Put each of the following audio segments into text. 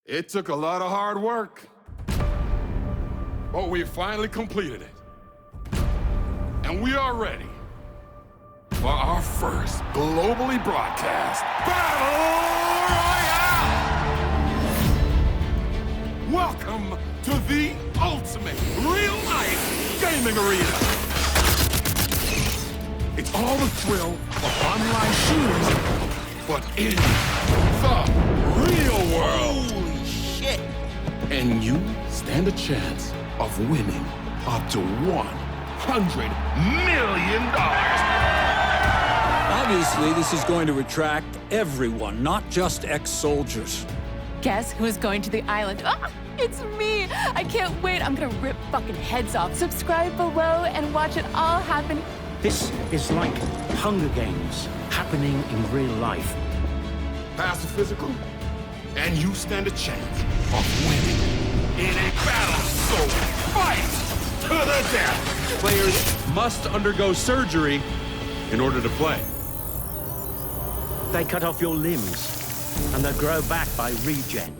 It took a lot of hard work, but we finally completed it. And we are ready for our first globally broadcast Battle Royale! Welcome to the ultimate real-life gaming arena. It's all the thrill of online shooters, but in the real world. Holy shit! And you stand a chance of winning up to $100 million. Obviously, this is going to attract everyone, not just ex-soldiers. Guess who's going to the island? Ah, it's me! I can't wait. I'm gonna rip fucking heads off. Subscribe below and watch it all happen. This is like Hunger Games happening in real life. Pass the physical, and you stand a chance of winning in a battle. So fight to the death. Players must undergo surgery in order to play. They cut off your limbs, and they grow back by regen.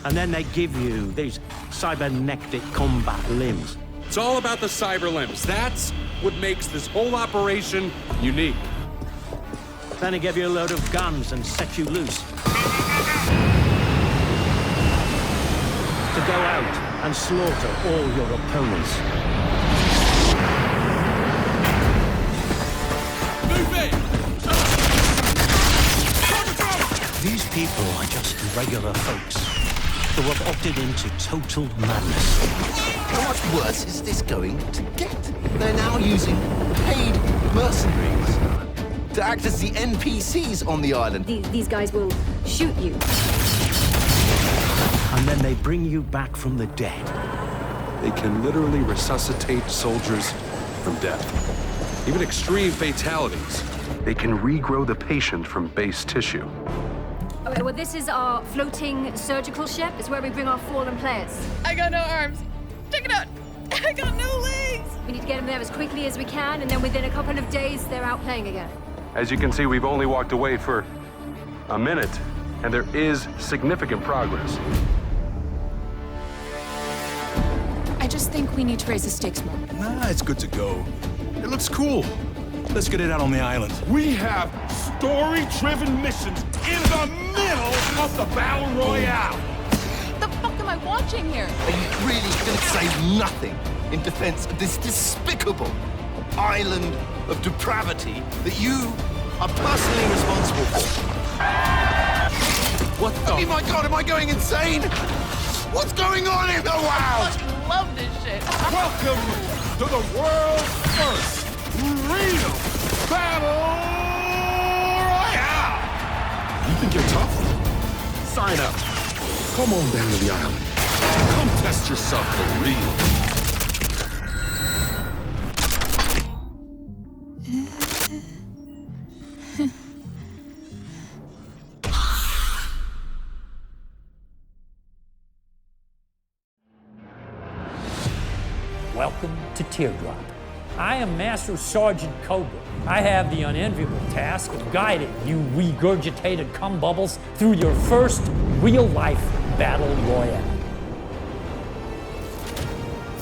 And then they give you these cybernetic combat limbs. It's all about the cyber limbs. That's what makes this whole operation unique. Then they give you a load of guns and set you loose. To go out and slaughter all your opponents. These people are just regular folks who have opted into total madness. How much worse is this going to get? They're now using paid mercenaries to act as the NPCs on the island. These guys will shoot you. And then they bring you back from the dead. They can literally resuscitate soldiers from death. Even extreme fatalities. They can regrow the patient from base tissue. Okay, well, this is our floating surgical ship. It's where we bring our fallen players. I got no arms. Check it out. I got no legs. We need to get them there as quickly as we can, and then within a couple of days, they're out playing again. As you can see, we've only walked away for a minute, and there is significant progress. I just think we need to raise the stakes more. Nah, it's good to go. It looks cool. Let's get it out on the island. We have story-driven missions in the middle of the Battle Royale. The fuck am I watching here? Are you really going to say nothing in defense of this despicable island of depravity that you are personally responsible for? What the? Oh my God, am I going insane? What's going on in the world? I love this shit. Welcome to the world's first real Battle Royale! You think you're tough? Sign up. Come on down to the island. Come test yourself for real. Welcome to Teardrop. I am Master Sergeant Cobra. I have the unenviable task of guiding you regurgitated cum bubbles through your first real-life battle royale.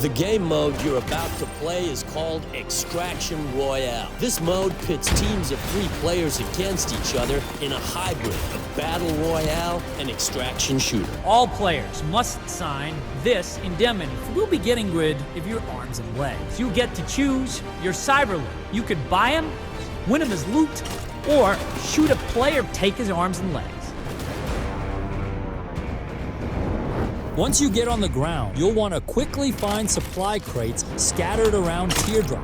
The game mode you're about to play is called Extraction Royale. This mode pits teams of 3 players against each other in a hybrid of Battle Royale and Extraction Shooter. All players must sign this indemnity. We'll be getting rid of your arms and legs. You get to choose your cyber limb. You could buy him, win him as loot, or shoot a player, take his arms and legs. Once you get on the ground, you'll want to quickly find supply crates scattered around Teardrop.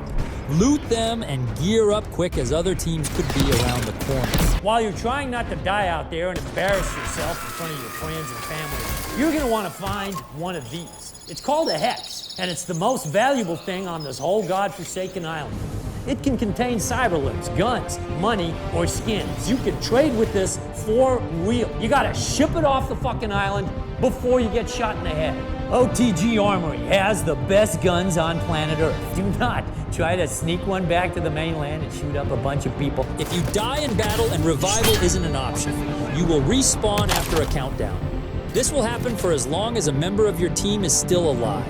Loot them and gear up quick as other teams could be around the corner. While you're trying not to die out there and embarrass yourself in front of your friends and family, you're gonna want to find one of these. It's called a hex, and it's the most valuable thing on this whole godforsaken island. It can contain cyber limbs, guns, money, or skins. You can trade with this for real. You gotta ship it off the fucking island before you get shot in the head. OTG Armory has the best guns on planet Earth. Do not try to sneak one back to the mainland and shoot up a bunch of people. If you die in battle and revival isn't an option, you will respawn after a countdown. This will happen for as long as a member of your team is still alive.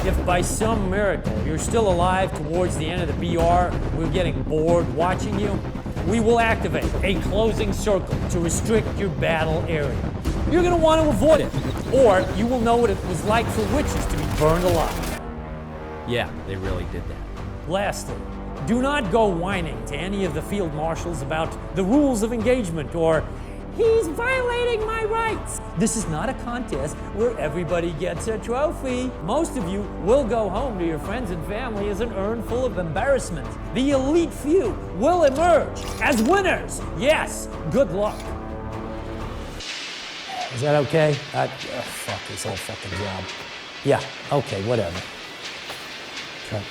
If by some miracle you're still alive towards the end of the BR, we're getting bored watching you, we will activate a closing circle to restrict your battle area. You're gonna want to avoid it, or you will know what it was like for witches to be burned alive. Yeah, they really did that. Lastly, do not go whining to any of the field marshals about the rules of engagement or he's violating my rights. This is not a contest where everybody gets a trophy. Most of you will go home to your friends and family as an urn full of embarrassment. The elite few will emerge as winners. Yes, good luck. Is that okay? Fuck this whole fucking job. Yeah, okay, whatever. Okay.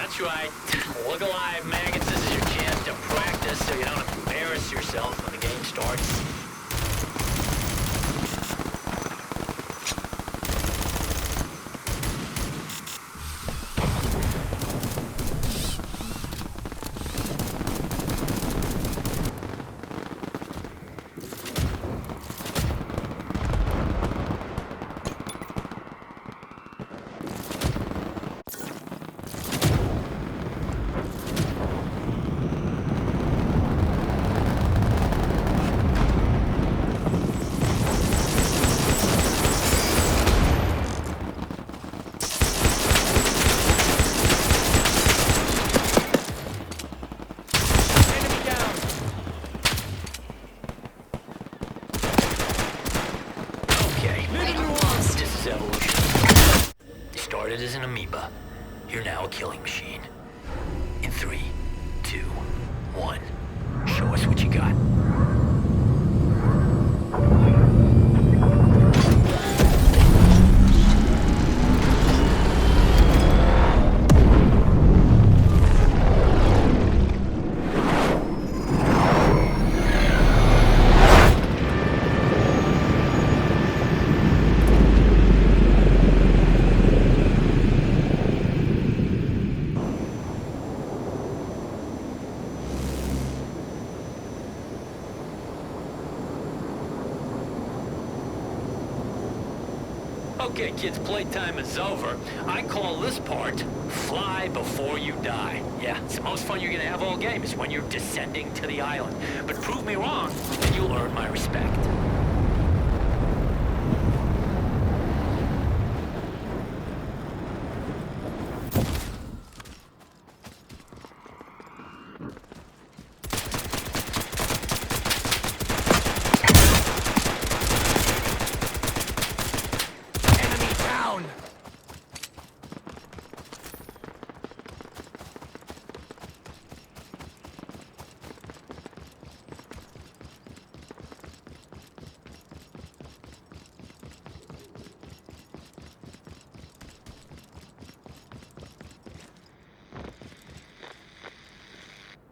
That's right. Look alive, maggots. This is your chance to practice so you don't embarrass yourself when the game starts. As an amoeba. You're now a killing machine. In 3, 2, 1. Show us what you got. Okay, kids, playtime is over. I call this part Fly Before You Die. Yeah, it's the most fun you're gonna have all game is when you're descending to the island. But prove me wrong, and you'll earn my respect.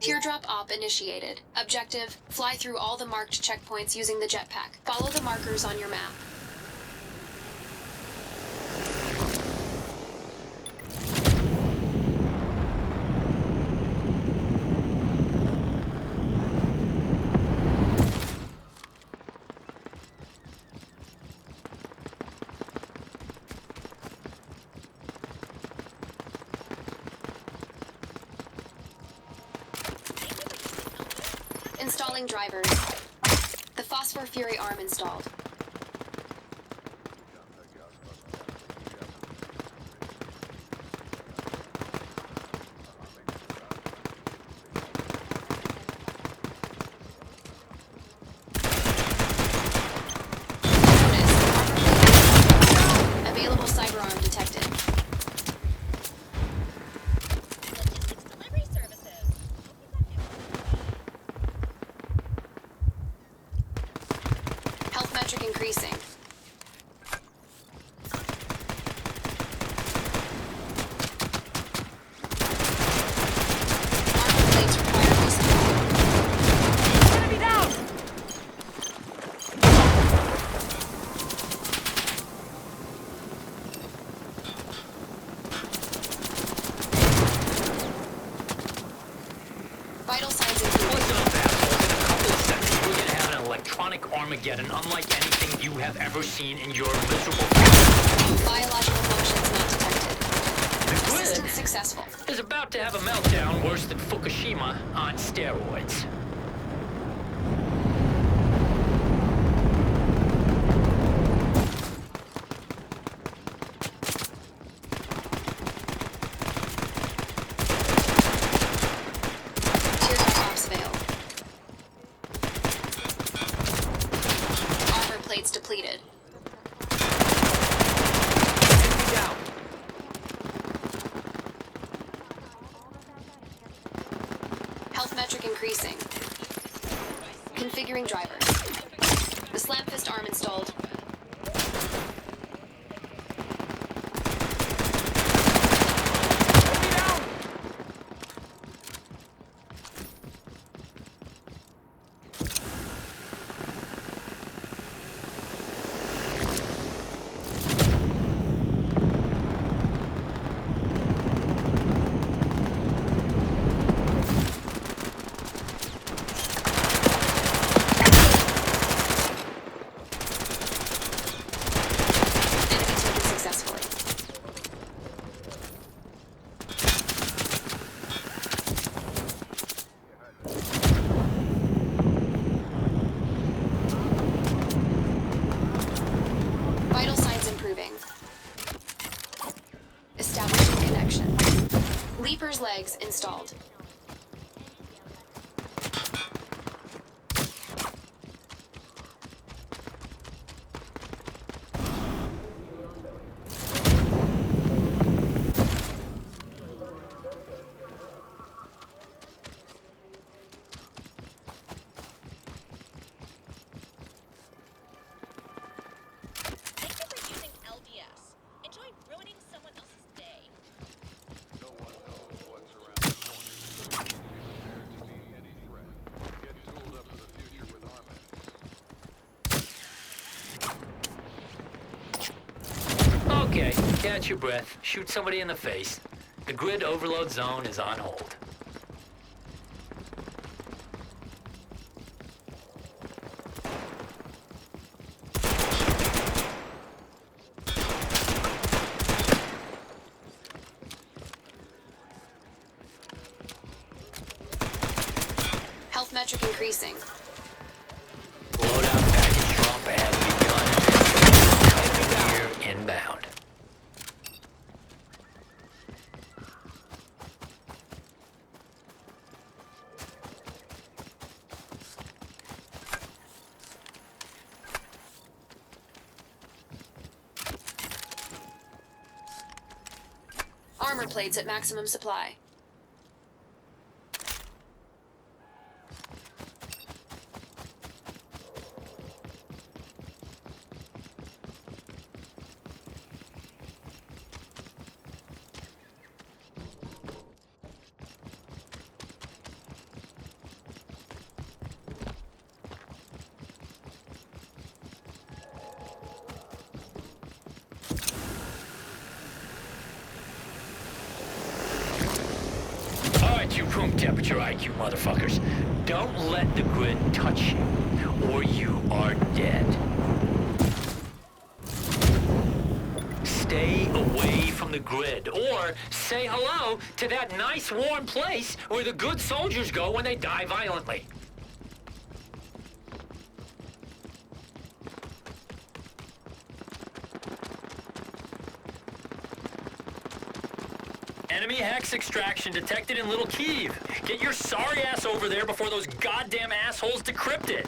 Teardrop op initiated. Objective, fly through all the marked checkpoints using the jetpack. Follow the markers on your map. Installing drivers. The Phosphor Fury arm installed. Available cyber arm detected. Metric increasing. Armor plates require resupply. Enemy down! Vital signs included. Electronic Armageddon, unlike anything you have ever seen in your miserable biological functions not detected. Resistance successful. Is about to have a meltdown worse than Fukushima on steroids. Depleted. Down. Health metric increasing. Configuring drivers. The Slam Fist arm installed. Leaper's legs installed. Okay, catch your breath. Shoot somebody in the face. The grid overload zone is on hold. Health metric increasing. Loadout package drop ahead. Enemy gear inbound. Armor plates at maximum supply. You room temperature IQ motherfuckers. Don't let the grid touch you, or you are dead. Stay away from the grid, or say hello to that nice warm place where the good soldiers go when they die violently. Enemy hex extraction detected in Little Kyiv. Get your sorry ass over there before those goddamn assholes decrypt it.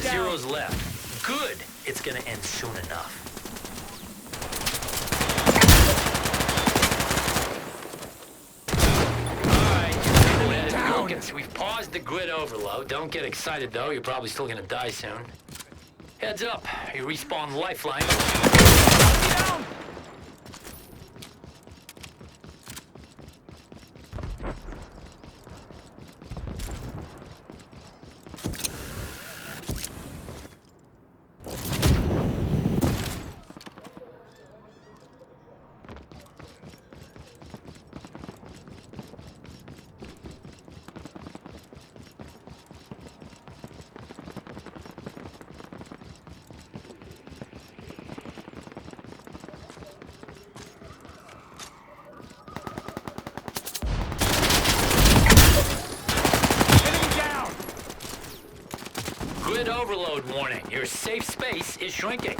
Zeros left. Good. It's gonna end soon enough. Alright, we've paused the grid overload. Don't get excited though, you're probably still gonna die soon. Heads up, you respawn lifeline. Down! Grid overload warning. Your safe space is shrinking.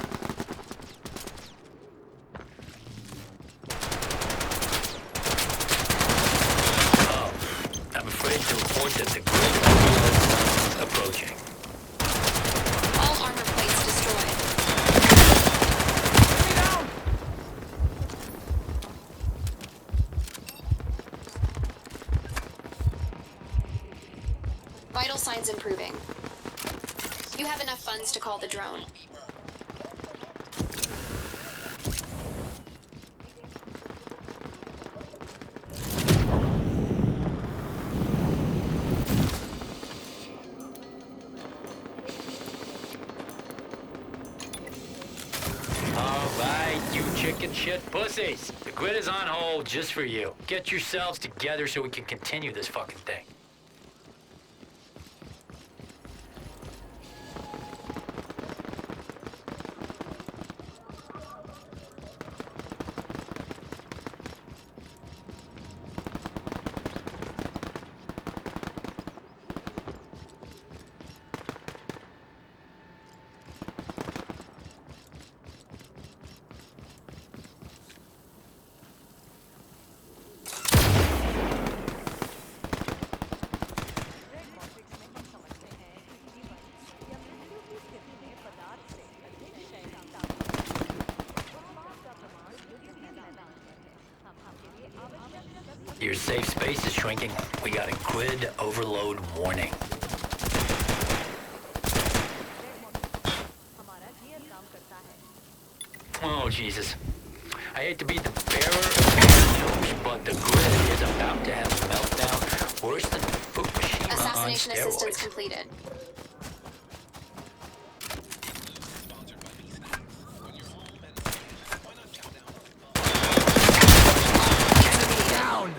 Oh, I'm afraid to report that the grid overload is approaching. All armor plates destroyed. Vital signs improving. You have enough funds to call the drone. All right, you chicken shit pussies. The grid is on hold just for you. Get yourselves together so we can continue this fucking thing. Your safe space is shrinking. We got a grid overload warning. Oh, Jesus. I hate to be the bearer of bad news, but the grid is about to have a meltdown worse than Fukushima Assassination on assistance steroids. completed. Down!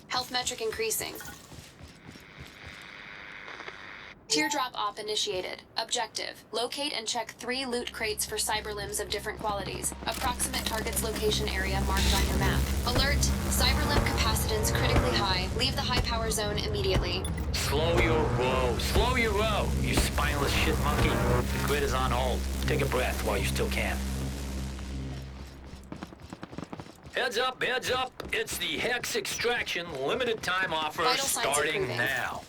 Health metric increasing. Teardrop op initiated. Objective: locate and check 3 loot crates for cyber limbs of different qualities. Approximate target's location area marked on your map. Alert: cyber limb capacitance critically high. Leave the high power zone immediately. Slow your row. Slow your row, you spineless shit monkey. The grid is on hold. Take a breath while you still can. Heads up, heads up. It's the Hex Extraction limited time offer Vital signs starting improving. now.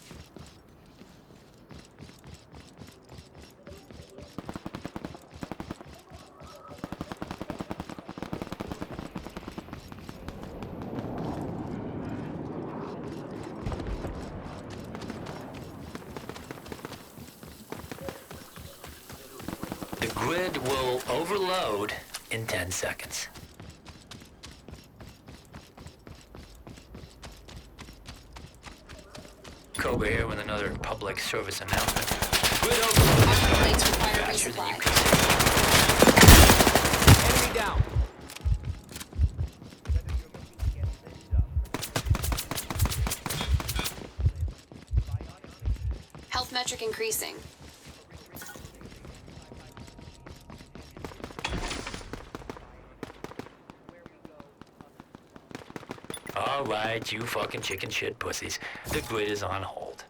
The grid will overload in 10 seconds. Cobra here with another public service announcement. Grid overload is starting faster than you can see. Enemy down. Health metric increasing. All right, you fucking chicken shit pussies. The grid is on hold.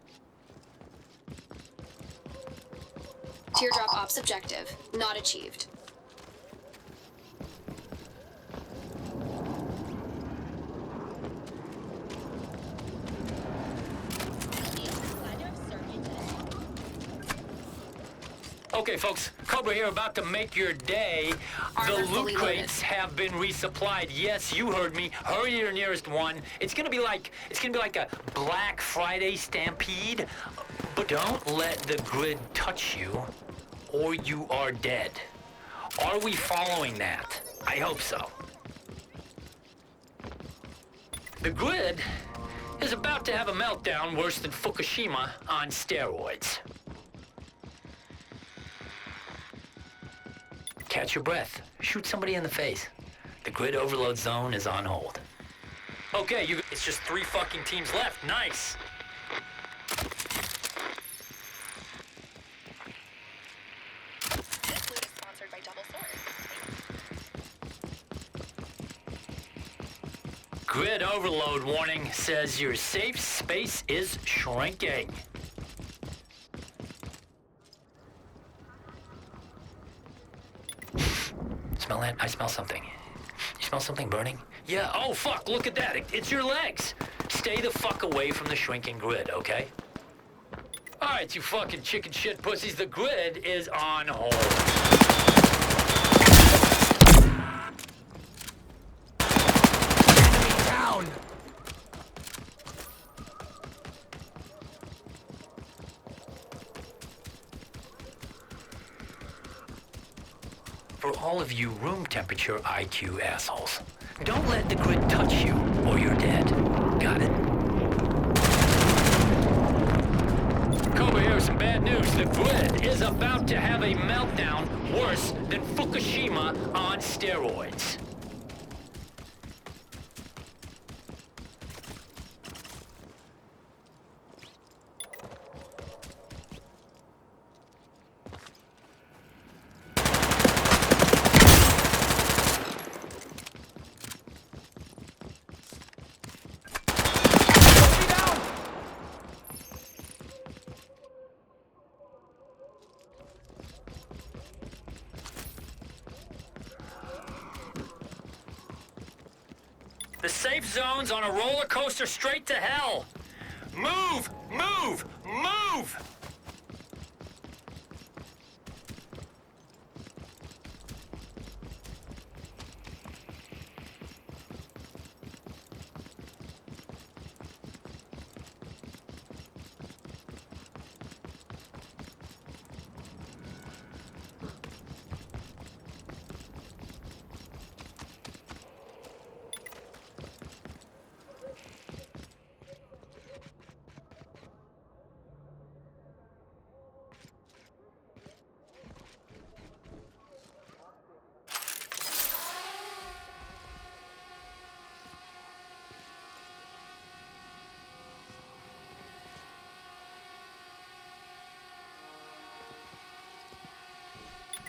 Teardrop ops objective not achieved. Okay, folks, Cobra here, about to make your day. Armor The fully loot crates have been resupplied. Yes, you heard me. Hurry to your nearest one. It's gonna be like a Black Friday stampede. But don't let the grid touch you, or you are dead. Are we following that? I hope so. The grid is about to have a meltdown worse than Fukushima on steroids. Catch your breath. Shoot somebody in the face. The grid overload zone is on hold. Okay, it's just 3 fucking teams left. Nice. This loot is sponsored by Double Sword. Grid overload warning says your safe space is shrinking. Smell that? I smell something. You smell something burning? Yeah, oh fuck, look at that. It's your legs. Stay the fuck away from the shrinking grid, okay? Alright, you fucking chicken shit pussies, the grid is on hold. Down! For all of you room temperature IQ assholes, don't let the grid touch you or you're dead. Got it? Cobra here with some bad news. The grid is about to have a meltdown worse than Fukushima on steroids. The safe zone's on a roller coaster straight to hell. Move! Move! Move!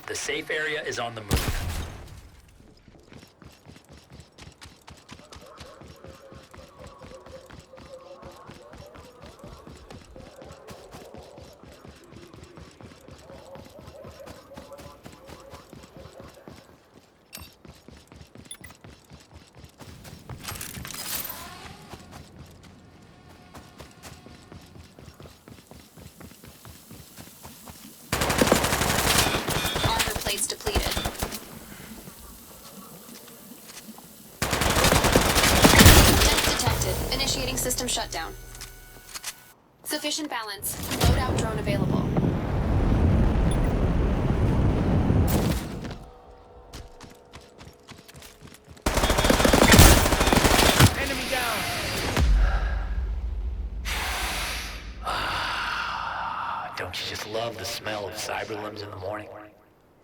The safe area is on the move. Plates depleted. Vents detected. Initiating system shutdown. Sufficient balance. Loadout drone available. Enemy down. Don't you just love the smell of cyber limbs in the morning?